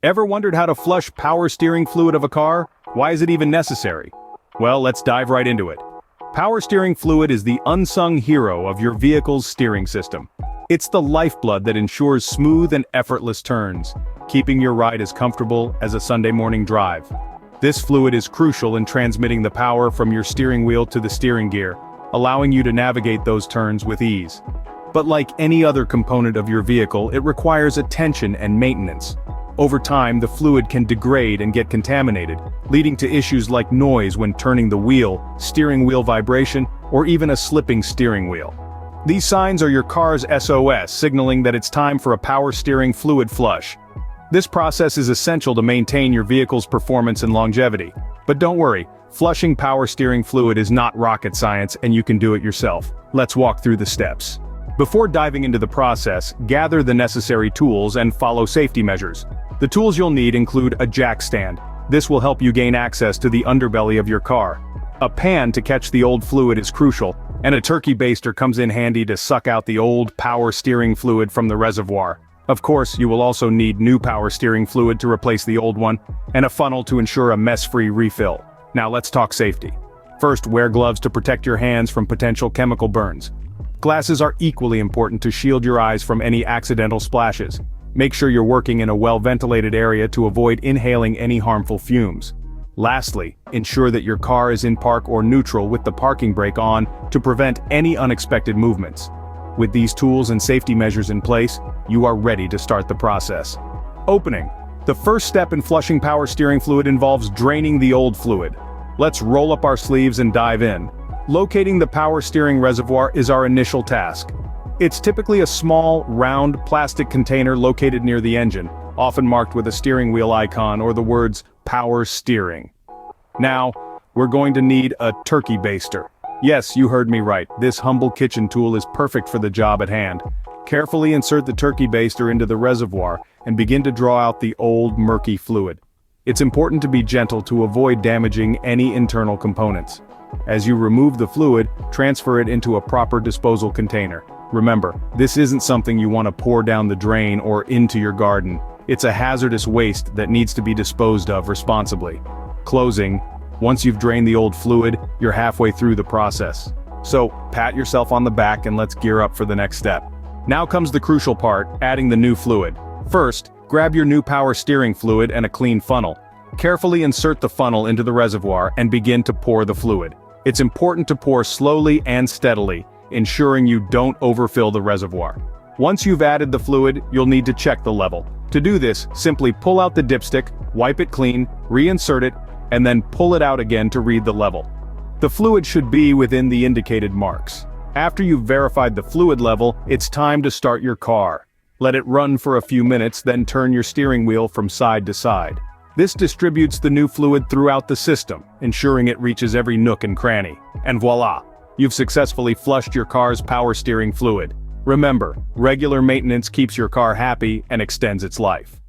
Ever wondered how to flush power steering fluid of a car? Why is it even necessary? Well, let's dive right into it. Power steering fluid is the unsung hero of your vehicle's steering system. It's the lifeblood that ensures smooth and effortless turns, keeping your ride as comfortable as a Sunday morning drive. This fluid is crucial in transmitting the power from your steering wheel to the steering gear, allowing you to navigate those turns with ease. But like any other component of your vehicle, it requires attention and maintenance. Over time, the fluid can degrade and get contaminated, leading to issues like noise when turning the wheel, steering wheel vibration, or even a slipping steering wheel. These signs are your car's SOS, signaling that it's time for a power steering fluid flush. This process is essential to maintain your vehicle's performance and longevity. But don't worry, flushing power steering fluid is not rocket science and you can do it yourself. Let's walk through the steps. Before diving into the process, gather the necessary tools and follow safety measures. The tools you'll need include a jack stand. This will help you gain access to the underbelly of your car. A pan to catch the old fluid is crucial, and a turkey baster comes in handy to suck out the old power steering fluid from the reservoir. Of course, you will also need new power steering fluid to replace the old one, and a funnel to ensure a mess-free refill. Now let's talk safety. First, wear gloves to protect your hands from potential chemical burns. Glasses are equally important to shield your eyes from any accidental splashes. Make sure you're working in a well-ventilated area to avoid inhaling any harmful fumes. Lastly, ensure that your car is in park or neutral with the parking brake on to prevent any unexpected movements. With these tools and safety measures in place, you are ready to start the process. Opening. The first step in flushing power steering fluid involves draining the old fluid. Let's roll up our sleeves and dive in. Locating the power steering reservoir is our initial task. It's typically a small, round, plastic container located near the engine, often marked with a steering wheel icon or the words, "Power Steering." Now, we're going to need a turkey baster. Yes, you heard me right, this humble kitchen tool is perfect for the job at hand. Carefully insert the turkey baster into the reservoir and begin to draw out the old, murky fluid. It's important to be gentle to avoid damaging any internal components. As you remove the fluid, transfer it into a proper disposal container. Remember, this isn't something you want to pour down the drain or into your garden. It's a hazardous waste that needs to be disposed of responsibly. Closing. Once you've drained the old fluid, you're halfway through the process. So, pat yourself on the back and let's gear up for the next step. Now comes the crucial part, adding the new fluid. First, grab your new power steering fluid and a clean funnel. Carefully insert the funnel into the reservoir and begin to pour the fluid. It's important to pour slowly and steadily, ensuring you don't overfill the reservoir. Once you've added the fluid, you'll need to check the level. To do this, simply pull out the dipstick, wipe it clean, reinsert it, and then pull it out again to read the level. The fluid should be within the indicated marks. After you've verified the fluid level, it's time to start your car. Let it run for a few minutes, then turn your steering wheel from side to side. This distributes the new fluid throughout the system, ensuring it reaches every nook and cranny. And voila! You've successfully flushed your car's power steering fluid. Remember, regular maintenance keeps your car happy and extends its life.